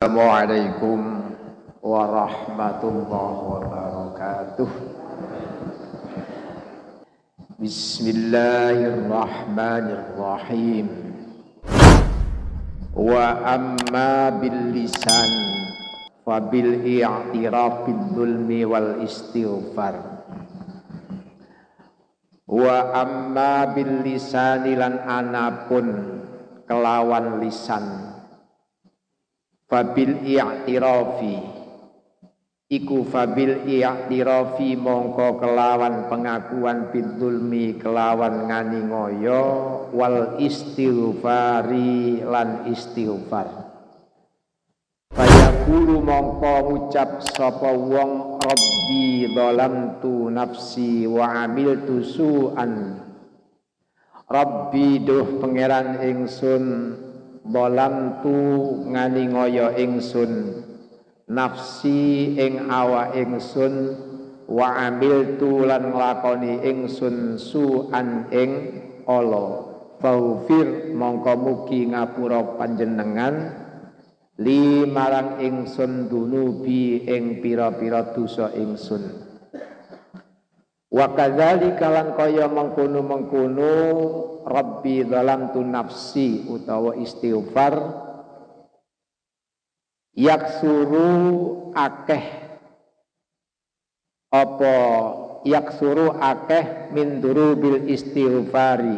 Assalamualaikum warahmatullahi wabarakatuh. Bismillahirrahmanirrahim. Wa amma bil lisan fa bil i'tiraf bil zulmi wal istighfar. Wa amma bil lisan lan anapun kelawan lisan fabil i'tirafi iku fabil i'tirafi mongko kelawan pengakuan bidzulmi kelawan ngani ngoyo wal istighfari lan istighfar fayaqulu mongko ngucap sapa wong rabbi dzalamtu nafsi wa amiltu su'an rabbi duh pangeran ingsun bolam tu ngani ngoyo ingsun nafsi ing awa ingsun wa amil tu lan nglakoni ingsun su'an ing ala faufir mongko mugi ngapura panjenengan li marang ingsun dunubi ing pira-pira dosa ingsun. Wa kadzalika lan kaya mengkono-mengkono rabbi dzalamtu nafsi utawa istighfar yaksuru akeh apa yaksuru akeh min durubil istighfari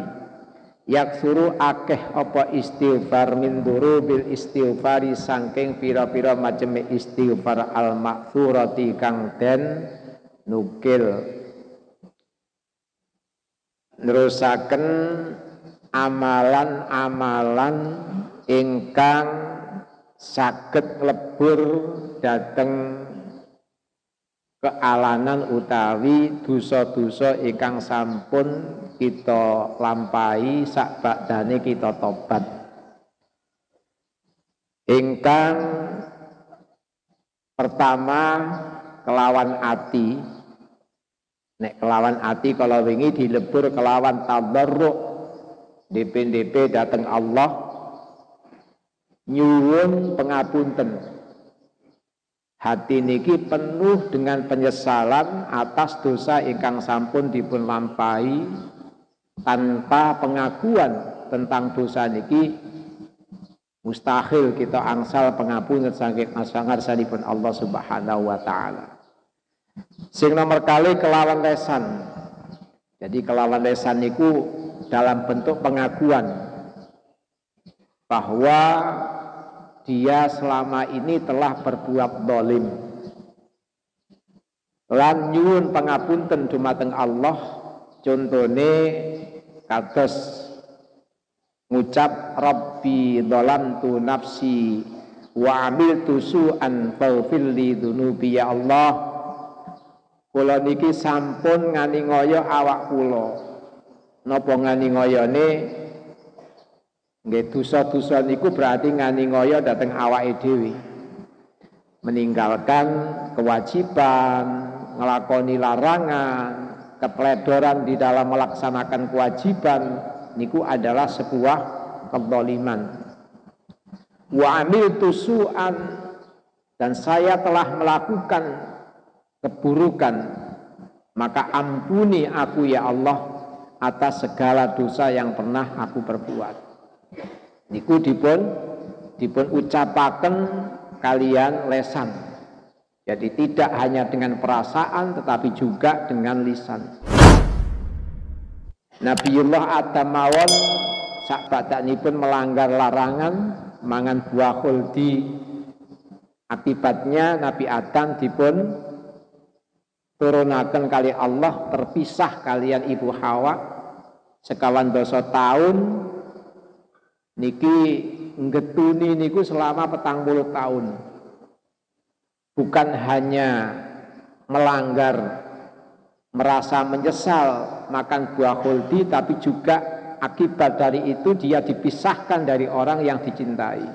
yaksuru akeh apa istighfar min durubil istighfari saking pira-pira macam istighfar al maksurati kang den nukil nerusaken amalan-amalan ingkang saged lebur dhateng kealanan utawi dosa-dosa ingkang sampun kita lampahi sakbadane kita tobat. Ingkang pertama kelawan ati. Nek kelawan ati kalau wingi dilebur kelawan tabarruk DP dateng Allah nyuwun pengapunten. Hati niki penuh dengan penyesalan atas dosa ingkang sampun dipun lampahi. Tanpa pengakuan tentang dosa niki mustahil kita angsal pengapunten saking ngarsanipun Allah Subhanahu wa taala. Sing nomor kali kelawan lesan. Jadi kelawan lesan niku dalam bentuk pengakuan bahwa dia selama ini telah berbuat zalim. Lan nyuwun pangapunten dumateng Allah contone kados ngucap rabbi dzalamtu nafsi wa amiltu su'an faghfir li dzunubi ya Allah. Kula niki sampun ngani ngoyo awak kula. Napa ngani ngoyone? Nggih dosa-dosa niku berarti ngani ngoyo dhateng awake dhewe. Meninggalkan kewajiban, nglakoni larangan, kepledoran di dalam melaksanakan kewajiban niku adalah sebuah kezaliman. Wa amiltu su'an dan saya telah melakukan keburukan, maka ampuni aku ya Allah atas segala dosa yang pernah aku perbuat. Niku dipun ucapaken kalian lesan. Jadi tidak hanya dengan perasaan tetapi juga dengan lisan. Nabiullah Adam mawon sakbadanipun melanggar larangan mangan buah khuldi. Akibatnya Nabi Adam dipun turunaken kali Allah terpisah kalian Ibu Hawa sekawan dosa tahun niki ngetuni niku selama 40 tahun. Bukan hanya melanggar merasa menyesal makan buah khuldi tapi juga akibat dari itu dia dipisahkan dari orang yang dicintai.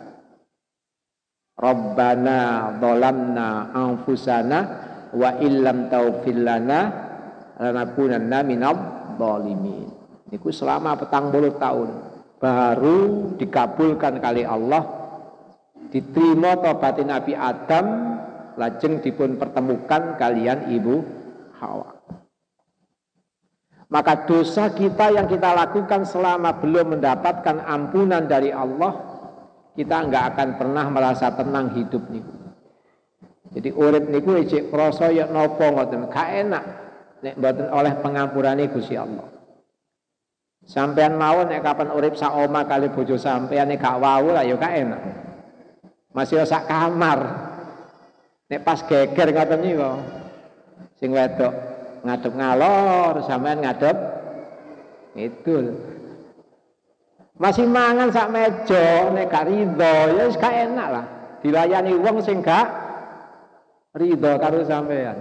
Rabbana dzalamna anfusana wa illam taghfir lana lanakunanna minadh dhalimin. Niku selama 40 tahun baru dikabulkan kali Allah diterima tobat Nabi Adam, lajeng dipun pertemukan kalian Ibu Hawa. Maka dosa kita yang kita lakukan selama belum mendapatkan ampunan dari Allah, kita enggak akan pernah merasa tenang hidup niku. Jadi urip niku ijek krasa ya napa ngoten, gak enak nek mboten oleh pengampurane Gusti Allah. Sampean mawon nek kapan urip sak omah kali bojo sampean nek gak wau lah ya gak enak. Masih sak kamar. Nek pas geger ngoten niku. Sing wedok ngadep ngalor, sampean ngadep ngidul. Masih mangan sak meja nek gak ridho ya wis gak enak lah. Dilayani wong sing gak ridho karo sampean.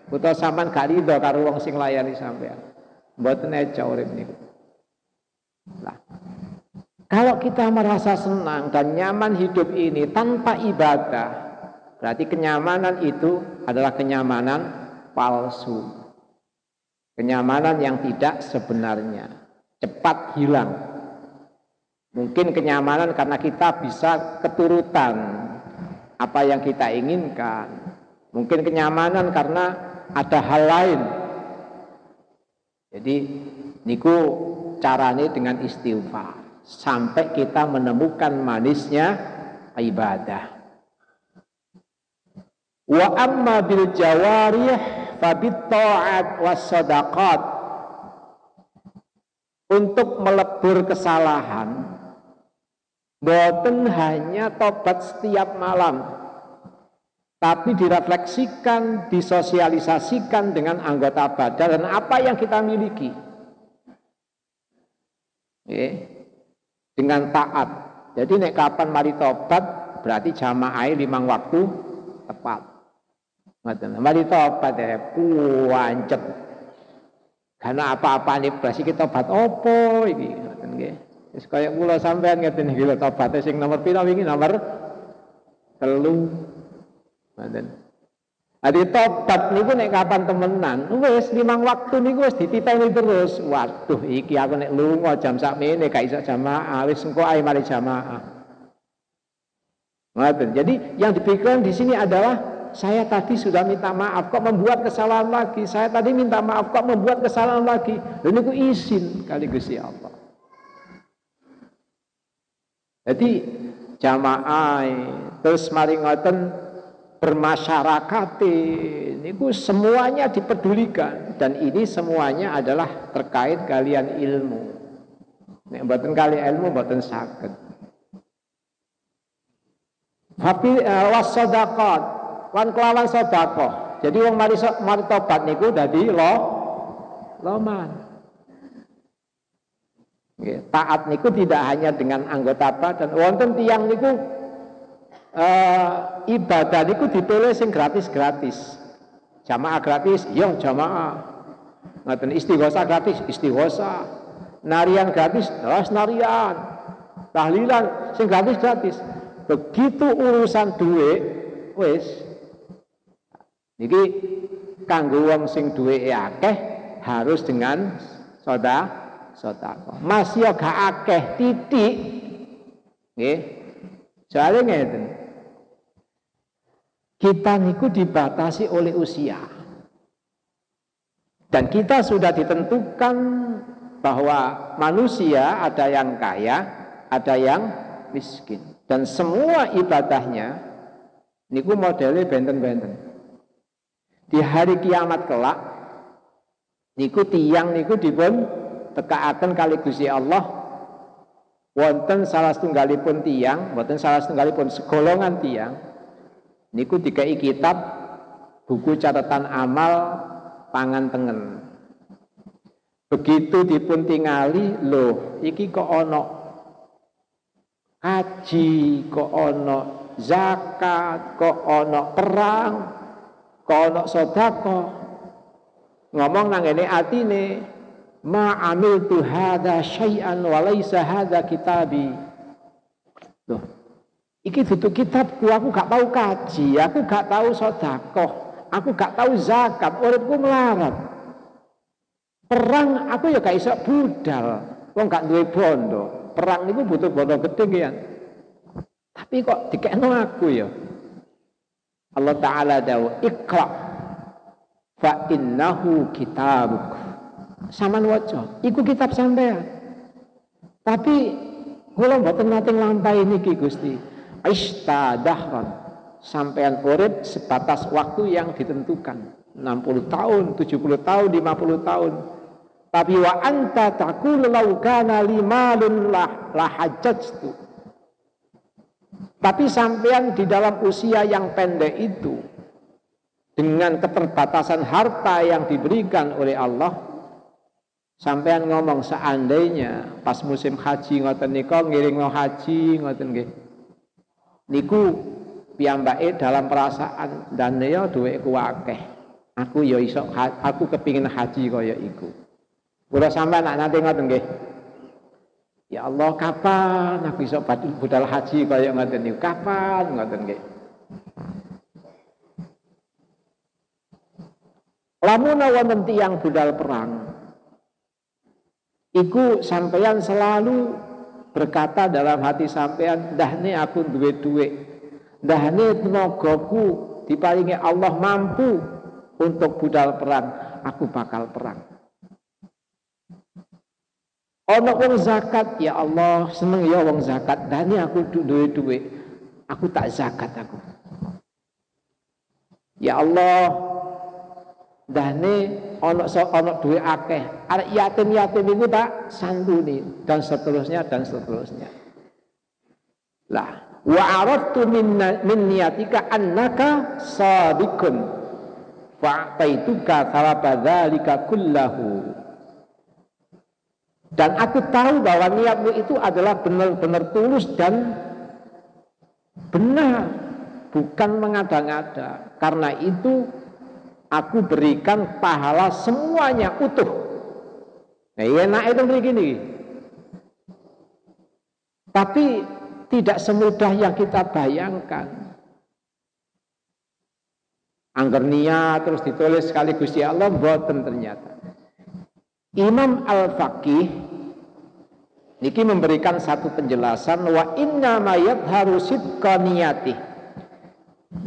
Utawa sampean gak ridho karo wong sing layani sampean. Mboten eja urip niku. Nah, kalau kita merasa senang dan nyaman hidup ini tanpa ibadah, berarti kenyamanan itu adalah kenyamanan palsu. Kenyamanan yang tidak sebenarnya, cepat hilang. Mungkin kenyamanan karena kita bisa keturutan apa yang kita inginkan. Mungkin kenyamanan karena ada hal lain. Jadi niku caranya dengan istighfar sampai kita menemukan manisnya ibadah. Wa amma bil jawarih fabit ta'at was sadaqat. Untuk melebur kesalahan boten hanya tobat setiap malam, tapi direfleksikan, disosialisasikan dengan anggota badan dan apa yang kita miliki. Dengan taat. Jadi nek kapan mari tobat berarti jamaah 5 waktu tepat. Ngoten. Mari tobat kuwancet. Karena apa-apa nih berarti kita tobat opo iki ngoten nggih. Wis kaya kula sampean ngeten iki lho tobate sing nomor pira wingi nomor 3. Ngoten. Adi tobat niku nek kapan temenan, wis 5 waktu niku wis dititeni terus. Waduh, iki aku nek lunga jam sakmene gak iso jamaah, wis engko ae mari jamaah. Ngoten. Jadi yang dipikirkan di sini adalah saya tadi sudah minta maaf kok membuat kesalahan lagi. Saya tadi minta maaf kok membuat kesalahan lagi. Lha niku izin kali Gusti Allah. Jadi jamaah terus mari ngoten bermasyarakat niku semuanya dipedulikan dan ini semuanya adalah terkait kalian ilmu. Nek mboten kali ilmu mboten saged. Tapi wasadaqat lan kelawan sedekah. Jadi wong mari tobat niku dadi loman. Nggih, taat niku tidak hanya dengan anggota badan. Wonten tiyang niku ibadah niku dipilih sing gratis-gratis. Jamaah gratis, ya jamaah. Ngoten istighosah gratis, istighosah. Narian gratis, terus narian. Tahlilan sing gratis-gratis. Begitu urusan duit, wis niki kanggo wong sing duweke akeh harus dengan sedekah. Masih gak akeh titik. Nggih. Soale ngeten. Kita niku dibatasi oleh usia. Dan kita sudah ditentukan bahwa manusia ada yang kaya, ada yang miskin. Dan semua ibadahnya niku modelnya benten-benten. Di hari kiamat kelak niku tiyang niku dipun tekaaken kali Gusti Allah wonten salah setunggalipun tiyang, wonten salah setunggalipun segolongan tiyang niku dikai kitab buku catatan amal pangan tengen. Begitu dipun tingali, loh iki kok ana haji, kok ana zakat, kok ana perang, kok ana sedekah. Ngomong nang ngene atine, ma amiltu hadza syai'an wa laisa hadza kitabi. Loh, iki dudu kitabku, aku gak tahu kaji, aku gak tahu sedekah, aku gak tahu zakat, uripku melarat. Perang aku ya gak iso budal, wong gak duwe bondo. Perang niku butuh bondo gedhe nggih. Tapi kok dikekno aku ya. Allah Ta'ala dawuh, "Iqra fa innahu kitabuk." Saman waca, iku kitab sampean. Tapi kula mboten nate nglampahi niki Gusti. Istadahran. Sampean urip sebatas waktu yang ditentukan. 60 tahun, 70 tahun, 50 tahun. Tapi wa anta taqulu law kana limalun la hajjatu. Tapi sampean di dalam usia yang pendek itu, dengan keterbatasan harta yang diberikan oleh Allah, sampean ngomong seandainya pas musim haji ngoten nika ngiringno haji ngoten nggih. Niku piyambake dalam perasaan dan ya dhuwitku akeh. Aku ya iso aku kepingin haji kaya iku. Kula sampean nate ngoten nggih. Ya Allah, kapan aku iso budal haji kaya ngoten niku? Kapan ngoten nggih. Lamun wonten tiyang budal perang, iku sampeyan selalu berkata dalam hati sampeyan, dahne aku duwe duit, dahne tenagaku diparingi Allah mampu untuk budal perang, aku bakal perang. Ono wong zakat, ya Allah seneng ya wong zakat, dahne aku duwe duit, aku tak zakat aku. Ya Allah, dahne ono duwe akeh, arek yatim-yatim itu tak santuni dan seterusnya dan seterusnya. Lah, wa aradtu min niyatika annaka shadiqun fa taituka thawaba dzalika kullahu. Dan aku tahu bahwa niatmu itu adalah benar-benar tulus dan benar, bukan mengada-ngada. Karena itu aku berikan pahala semuanya utuh. Nah, enak itu begini. Tapi tidak semudah yang kita bayangkan. Angger niat terus ditulis sekaligus ya Allah, mboten ternyata. Imam Al-Faqih niki memberikan satu penjelasan, wa inna ma yadharu sidqa niyatih.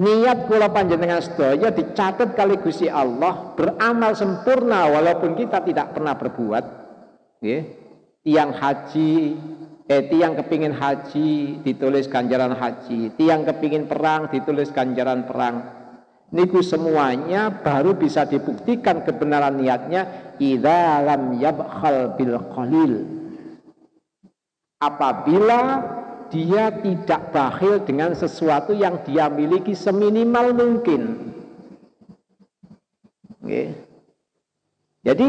Niat kula panjenengan sedaya dicatat kali Gusti Allah beramal sempurna walaupun kita tidak pernah berbuat. Nggih. Tiang haji, tiang kepingin haji ditulis ganjaran haji, tiang kepingin perang ditulis ganjaran perang. Niku semuanya baru bisa dibuktikan kebenaran niatnya idza lam yabkhal bil qalil. Apabila dia tidak bakhil dengan sesuatu yang dia miliki seminimal mungkin. Nggih. Jadi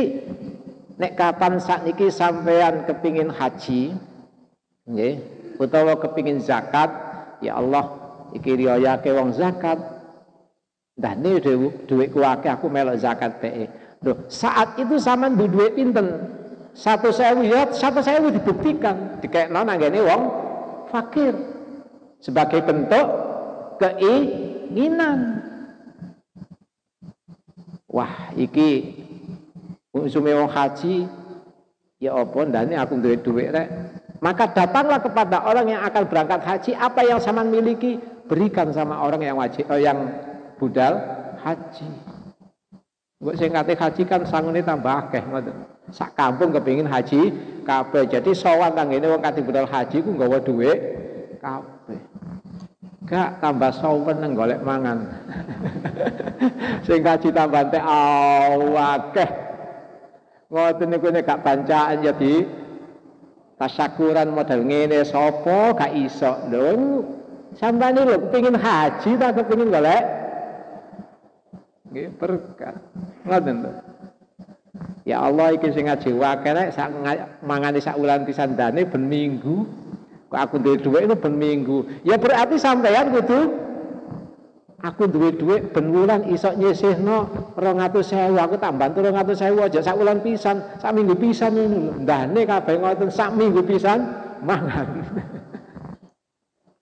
nek kapan sakniki sampean kepingin haji, nggih, utawa kepingin zakat, ya Allah, iki riyake wong zakat. Dane dhuwitku akeh aku melok zakat bae. Loh, saat itu sampean duwe pinten? 1.000 ya 1.000 dibuktikan dikekno nanggene wong fakir sebagai bentuk keinginan. Wah, iki usume wong haji ya apa ndane aku duwe dhuwit rek. Maka datanglah kepada orang yang akan berangkat haji, apa yang sampean miliki berikan sama orang yang wajib yang budal haji. Mbok sing kate haji kan sangune tambah akeh ngoten. Sak kampung kepengin haji kabeh. Jadi sowan tanggene wong kate budal haji ku nggawa dhuwit kabeh. Gak tambah sowan nang golek mangan. Sing haji tambah entek akeh. Ngoten niku nek gak bancaan ya di tasyakuran model ngene sapa gak iso. Lho, sampeyan lho kepengin haji ta kepengin golek nggih berkah. Ngoten to. Ya Allah iki sing ngaji wae nek sak mangane sak wulan pisan dane ben minggu. Kok aku duwe dhuwit itu ben minggu. Ya berarti sampeyan kudu aku duwe dhuwit ben wulan iso nyisihno 200.000. Aku tak bantu 200.000 aja sak wulan pisan, sak minggu pisan ngono lho. Ndane kabeh ngoten sak minggu pisan mangan.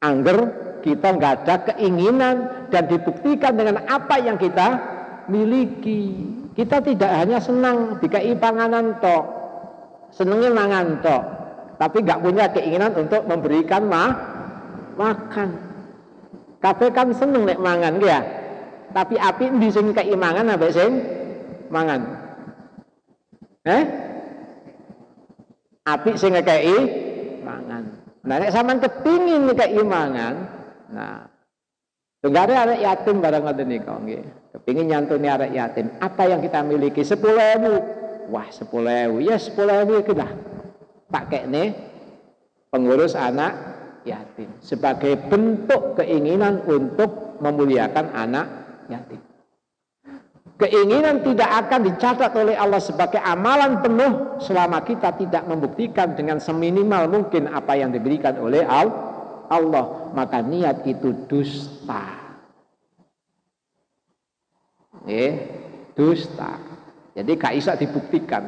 Angger kita nggak ada keinginan dan dibuktikan dengan apa yang kita miliki. Kita tidak hanya senang dikai panganan tok, senengnya mangan tok, tapi nggak punya keinginan untuk memberikan makan. Kabeh kan seneng nek mangan ya. Tapi api endi sing kei mangan ambek sing mangan? Api sing ngekei mangan. Nah nek sampean kepingin ngekei mangan, nah tunggare arek yatim barang ngoten niku nggih. Kepingin nyantuni arek yatim, apa yang kita miliki? 10.000. Wah, 10.000. Ya 10.000 iki lah. Tak kekne pengurus anak yatim sebagai bentuk keinginan untuk memuliakan anak yatim. Keinginan tidak akan dicatat oleh Allah sebagai amalan penuh selama kita tidak membuktikan dengan seminimal mungkin apa yang diberikan oleh Allah. Maka niat itu dusta. Dusta. Jadi gak bisa dibuktikan.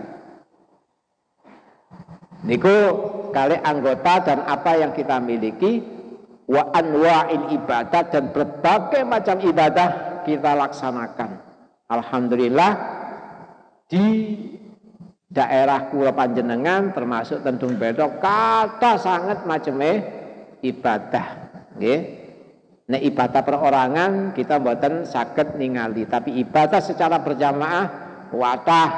Niku kali anggota dan apa yang kita miliki, wa anwa'il ibadah, dan berbagai macam ibadah kita laksanakan. Alhamdulillah di daerah kula panjenengan termasuk Tendung Bedok kata sangat macamnya ibadah. Nggih. Nek ibadah perorangan kita mboten saged ningali, tapi ibadah secara berjamaah wadah.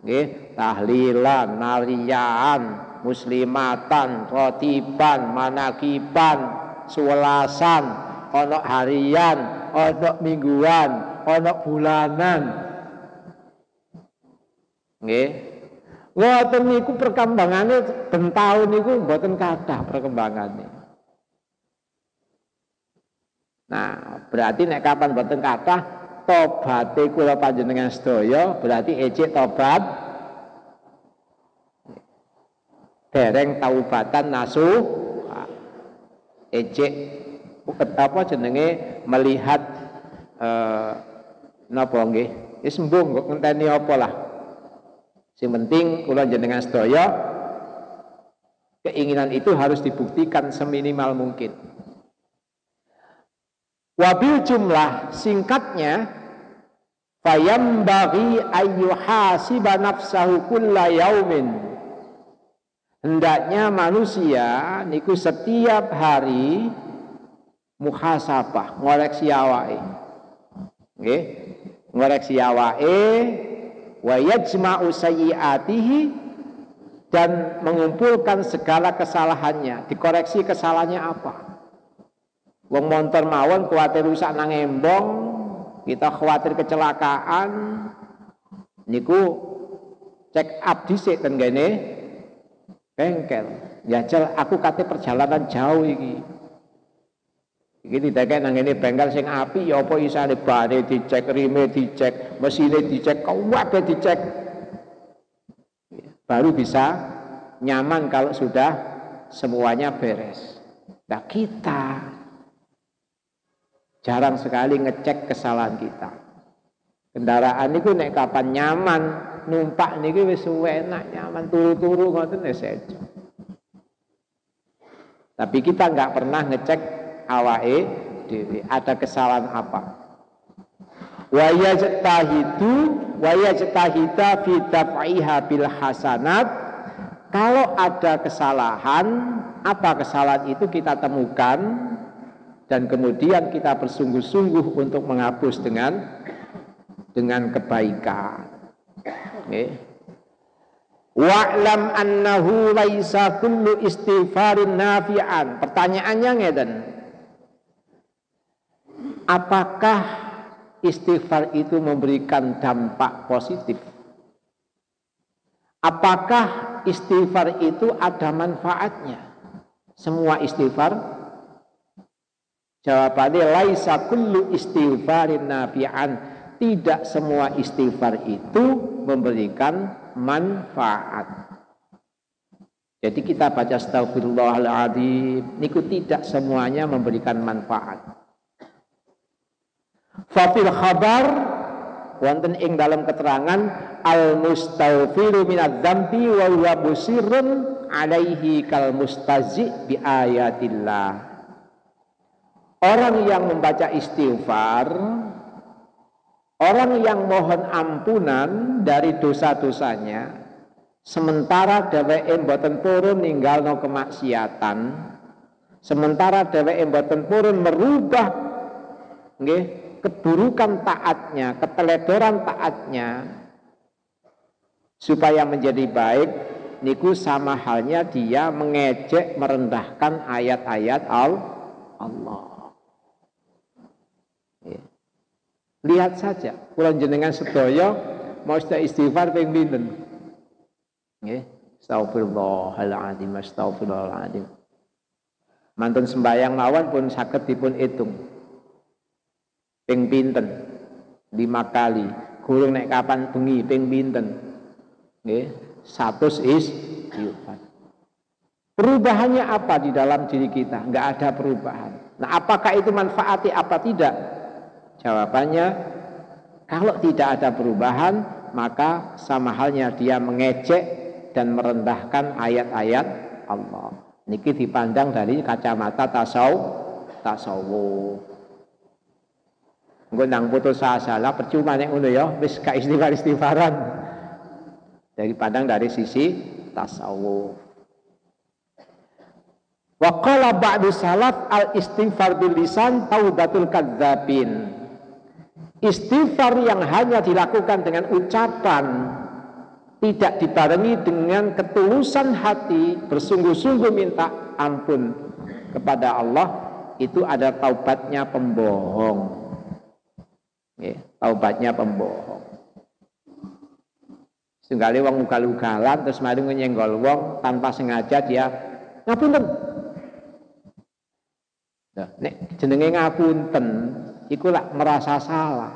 Nggih, tahlilan, narian, muslimatan, rotiban, manakiban, suwelasan, ono harian, ono mingguan, ono bulanan. Nggih. Ngoten niku perkembangane ben taun niku mboten kathah perkembangane. Nah, berarti nek kapan mboten kathah tobate kula panjenengan sedaya berarti ejek tobat dereng taubatan nasuh ejek apa jenenge melihat napa nggih wis mbung kok ngenteni apa lah. Sing penting kula jenengan sedaya keinginan itu harus dibuktikan seminimal mungkin. Wabil jumlah singkatnya fayambaghi ayyuhasiba nafsahu kulla yaumin. Hendaknya manusia niku setiap hari muhasabah, ngoreksi awake. Nggih, ngoreksi awake wa yajma'u sayyi'atihi, dan mengumpulkan segala kesalahannya, dikoreksi kesalahannya apa. Wong montor mawon kuwatir rusak nang embong, kita khawatir kecelakaan, niku check up dhisik ten ngene bengkel. Jajal aku kate perjalanan jauh iki. Iki didake nang ngene bengkel sing apik ya apa isane bane dicek, rime dicek, mesine dicek, kabeh dicek. Baru bisa nyaman kalau sudah semuanya beres. Nah kita jarang sekali ngecek kesalahan kita. Kendaraan niku nek kapan nyaman numpak niki wis enak, nyaman turu-turu ngoten wis sejo. Tapi kita nggak pernah ngecek awake dhewe ada kesalahan apa. Wa yajtahida fi daf'iha bil hasanat. Kalau ada kesalahan, apa kesalahan itu kita temukan dan kemudian kita bersungguh-sungguh untuk menghapus dengan kebaikan. Okay. Wa'lam annahu laisa kullu istighfarin nafi'an. Pertanyaannya ngeten. Apakah istighfar itu memberikan dampak positif? Apakah istighfar itu ada manfaatnya? Semua istighfar? Jawabannya laisa kullu istighfarin nafi'an. Tidak semua istighfar itu memberikan manfaat. Jadi kita baca astaghfirullahaladzim niku tidak semuanya memberikan manfaat. Fafil khabar wonten ing dalam keterangan al mustaghfiru minadz dzambi wa huwa musirrun alaihi kal mustazi bi ayatillah. Orang yang membaca istighfar, orang yang mohon ampunan dari dosa-dosanya, sementara dheweke mboten purun ninggalno kemaksiatan, Sementara dheweke mboten purun merubah nggih keburukan taatnya, keteledoran taatnya supaya menjadi baik, niku sama halnya dia mengejek, merendahkan ayat-ayat Allah. Lihat saja, kula jenengan sedaya mau istighfar ping pinten? Nggih, astagfirullahaladzim, astagfirullahaladzim. Mantun sembahyang mawon pun saged dipun hitung. Ping pinten? 5 kali. Gurung nek kapan bengi ping pinten? Nggih, 100 istighfar. Perubahannya apa di dalam diri kita? Enggak ada perubahan. Nah, apakah itu manfaati apa tidak? Jawabannya, kalau tidak ada perubahan, maka sama halnya dia mengejek dan merendahkan ayat-ayat Allah. Niki dipandang dari kacamata tasawuf. Engko nang putus salah percuma nek ngono ya, wis ka istighfaran. Dipandang dari sisi tasawuf. Wa qala ba'du salaf al istighfar bil lisan taubatul kadzabin. Istighfar yang hanya dilakukan dengan ucapan, tidak dibarengi dengan ketulusan hati, bersungguh-sungguh minta ampun kepada Allah, itu ada taubatnya pembohong. Taubatnya pembohong. Sunggali wong ugal-ugalan terus mari nyenggol wong tanpa sengaja dia ngapunten. Nah, nek jenenge ngapunten iku lak merasa salah.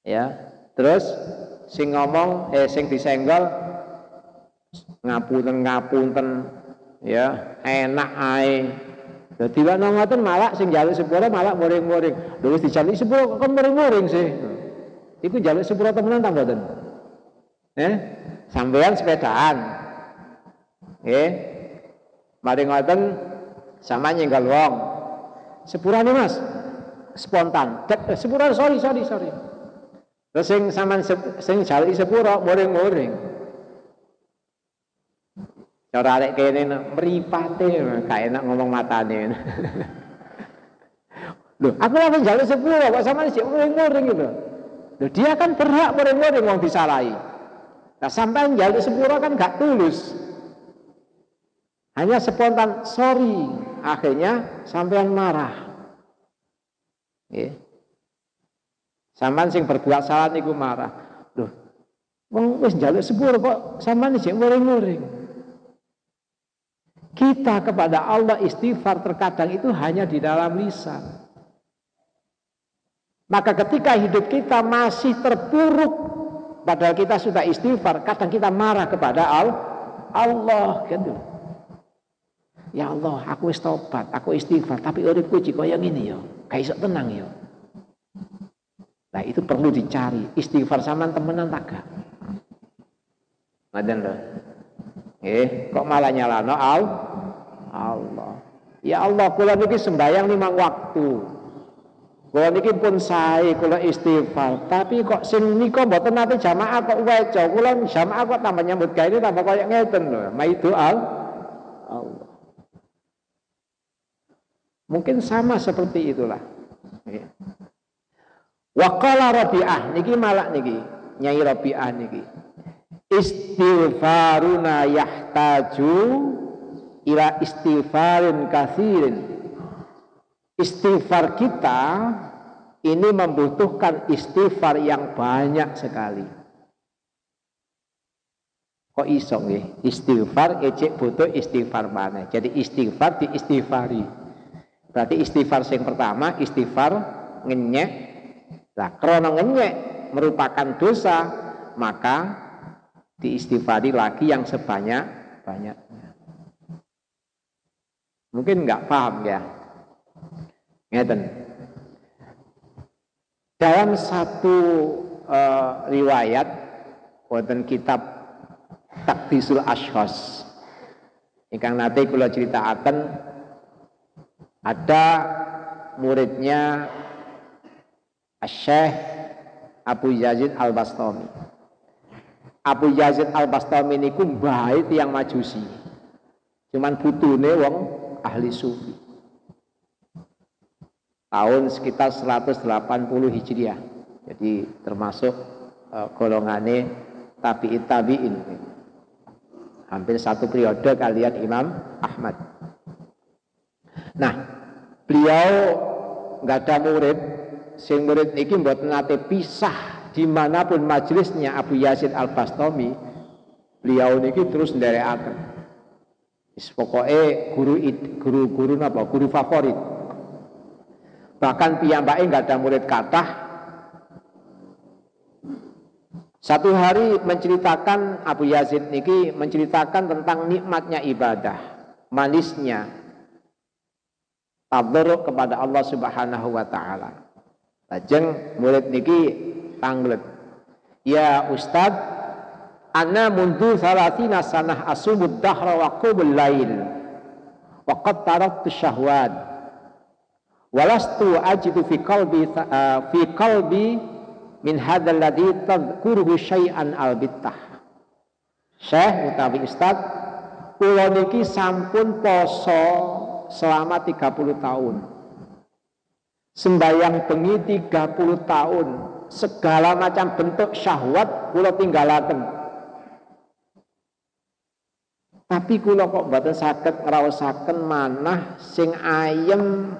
Ya, terus sing ngomong sing disenggol ngapunten ya, enak ae. Dadi lan ngoten malah sing njaluk sepura malah muring-muring. Lho wis dijaluk sepura kok muring-muring sih. Iku njaluk sepura temenan ta mboten? Sampeyan sepedaan. Mari ngoten sama nyenggol wong. Sepurane Mas. Spontan. Sepura sorry. Terus sing sampean sing jaluki sepura muring-muring. Cara arek kene mripate gak enak ngomong matane. Loh, aku lagi njaluk sepura kok sampean sik muring-muring gitu. Loh, dia kan berhak muring-muring wong disalahi. Nah, sampai njaluk sepura kan gak tulus. Hanya spontan sorry. Akhirnya sampean marah. Sampean sing berbuat salah niku marah. Loh, wong wis njaluk sepura kok sampean sik muring-muring. Kita kepada Allah istighfar terkadang itu hanya di dalam lisan. Maka ketika hidup kita masih terpuruk, padahal kita sudah istighfar, kadang kita marah kepada Allah gitu. Ya Allah, aku wis tobat, aku istighfar, tapi uripku iki kaya ngene ya, gak iso tenang ya. Nah, itu perlu dicari. Istighfar sampean temenan tak gak? Ngaten lho. Kok malah nyalano Allah. Ya Allah, kula niki sembahyang 5 waktu. Kula niki pun sae kula istighfar, tapi kok sing nika mboten nate jamaah kok weco. Kula jamaah kok tambah nyambut gawe tambah kaya ngeten lho. Maidu Allah. Mungkin sama seperti itulah. Wa qala Rabi'ah niki malak niki, Nyai Rabi'ah niki. Istighfaruna yahtaju ila istighfarin katsirin. Istighfar kita ini membutuhkan istighfar yang banyak sekali. Kok iso nggih? Istighfar ecek butuh istighfar mana? Jadi istighfar diistighfari. Berarti istighfar yang pertama istighfar ngenyek. Lah krana ngenyek merupakan dosa, maka diistighfari lagi yang sebanyak-banyaknya. Mungkin nggak paham ya. Ngeten. Dalam satu riwayat wonten kitab Taqdisul Ashkhas ingkang nate kula critakaken, ada muridnya Syekh Abu Yazid Al-Bastami. Abu Yazid Al-Bastami niku mbahit yang Majusi. Cuman putune wong ahli sufi. Tahun sekitar 180 Hijriah. Jadi termasuk golongane tabi'in. Hampir satu periode kalian Imam Ahmad. Nah, beliau nggak ada murid. Sing murid niki mboten nate pisah dimanapun majelisnya Abu Yazid Al-Bastami. Beliau niki terus nderekaken. Pokoknya guru favorit. Bahkan piyambake nggak ada murid kathah. Satu hari menceritakan Abu Yazid niki menceritakan tentang nikmatnya ibadah, manisnya tadarruk kepada Allah Subhanahu wa taala. Lajeng murid niki tanglet. Ya Ustaz, ana mundu 30 sanah asumud dahra wa qumul lail. Wa qad taraktu syahwat. Walastu ajidu fi qalbi min hadzal ladzi tadhkuruhu syai'an albittah. Syekh utawi Ustaz, kula niki sampun poso selama 30 tahun. Sembayang bengi 30 tahun, segala macam bentuk syahwat kula tinggalaken. Tapi kula kok mboten saged ngraosaken manah sing ayem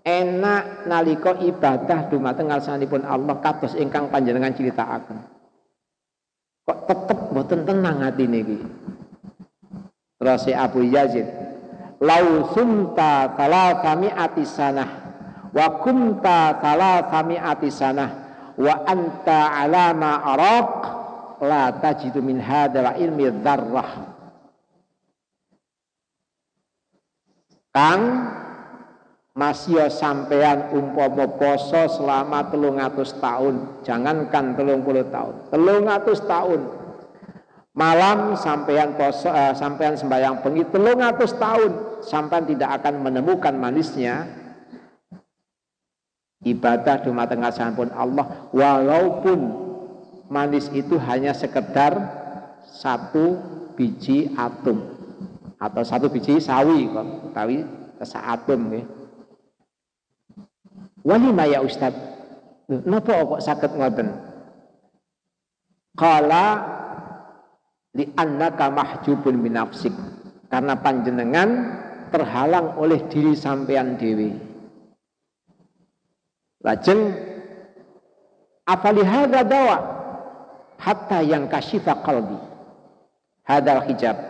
enak nalika ibadah dumateng ngarsanipun Allah kados ingkang panjenengan critakaken. Kok tetep mboten tenang atine iki. Terus Abu Yazid, "Lau sumta 300 sanah wa kumta 300 sanah wa anta ala ma araq la tajidu min hadzal ilmi dzarrah." Kang masih sampean umpama poso selama 300 tahun, jangankan 30 tahun, 300 tahun malam sampean poso, sampean sembahyang bengi 300 tahun, sampean tidak akan menemukan manisnya ibadah dumateng ngasanipun Allah, walaupun manis itu hanya sekedar 1 biji atom atau 1 biji sawi, kok utawi atom nggih. Walima ya Ustaz, napa kok saged ngoten? Qala li annaka mahjubun min nafsik, karena panjenengan terhalang oleh diri sampean dewi. Lajeng afali hadza dawa hatta yang kasyifa qalbi hadal hijab.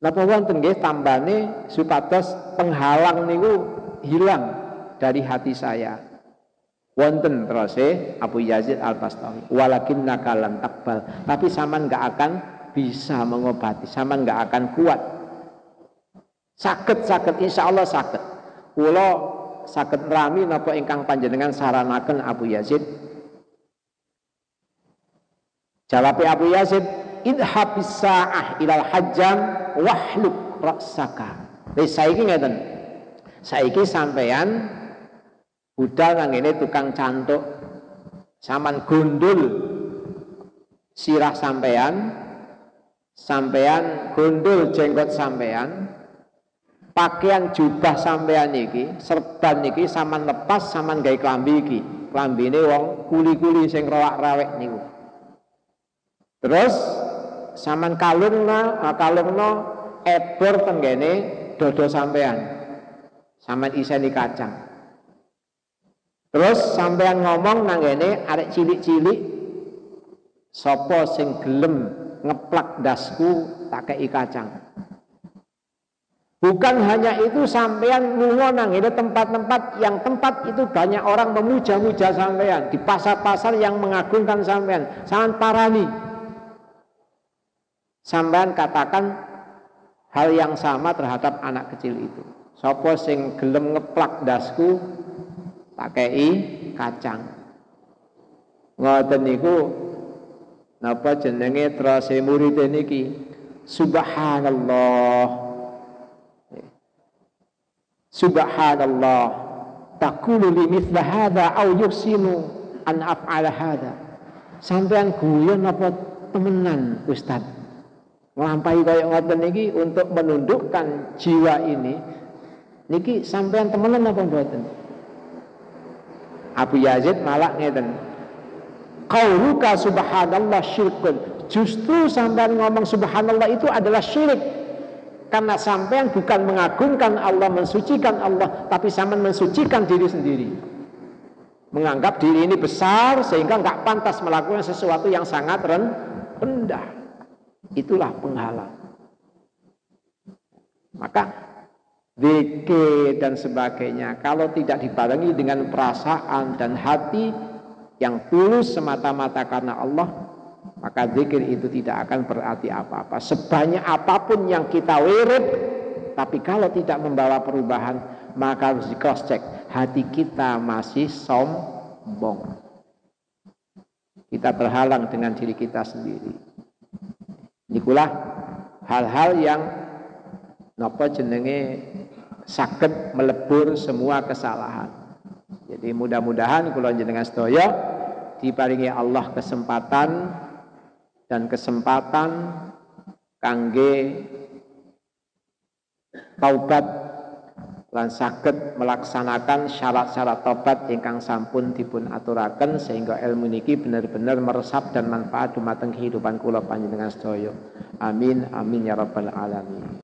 Napa wonten nggih tambane supados penghalang niku hilang dari hati saya. Wonten terus Abu Yazid Al-Bastami, walakinnaka lan takbal, tapi sampean enggak akan bisa mengobati, sampean enggak akan kuat. Saged insyaallah saged. Kula saged nrami napa ingkang panjenengan saranaken Abu Yazid. Jawab Abu Yazid, idhabis sa'ah ilal hajjam wahluk ra'saka. Wis saiki ngeten. Saiki sampean budal ngene tukang cantuk, sampean gondol sirah sampean gondol jenggot sampean, pakaian jubah sampean iki, serban iki sampean lepas, sampean gawe klambi iki. Klambine wong kuli-kuli sing rawak-rawek niku. Terus sampean kalungna ebor tenggene dodo sampean. Sampean iseni kacang. Terus sampean ngomong nang ngene arek cilik-cilik, sapa sing gelem ngeplak dasku tak kei kacang. Bukan hanya itu, sampean lunga nang ngene tempat-tempat yang tempat itu banyak orang memuja-muja sampean, di pasar-pasar yang mengagungkan sampean, sampean parani. Sampean katakan hal yang sama terhadap anak kecil itu. Sapa sing gelem ngeplak dasku tak kei kacang. Ngoten niku napa jenenge terus murid niki, subhanallah, subhanallah, taqulu li mithla hadza aw yuhsinu an af'ala hadza. Sampean guyon apa temenan Ustaz? Nglampahi kaya ngoten niki untuk menundukkan jiwa ini, Niki sampean temenan apa mboten? Abu Yazid malah ngeten. Qauluka subhanallah syirkun. Justru sampean ngomong subhanallah itu adalah syirik. Karena sampean bukan mengagungkan Allah, mensucikan Allah, tapi sampean mensucikan diri sendiri. Menganggap diri ini besar sehingga nggak pantas melakukan sesuatu yang sangat rendah. Itulah penghalang. Maka zikir dan sebagainya kalau tidak dibarengi dengan perasaan dan hati yang tulus semata-mata karena Allah, maka zikir itu tidak akan berarti apa-apa. Sebanyak apapun yang kita wirid, tapi kalau tidak membawa perubahan, maka harus di cross check. Hati kita masih sombong. Kita terhalang dengan diri kita sendiri. Inilah hal-hal yang napa jenenge saged melebur semua kesalahan. Jadi mudah-mudahan kula jenengan sedaya diparingi Allah kesempatan kangge taubat lan saged melaksanakan syarat-syarat taubat ingkang sampun dipun aturaken sehingga ilmu niki benar-benar meresap dan manfaat dumateng kehidupan kula panjenengan sedaya. Amin amin ya rabbal alamin.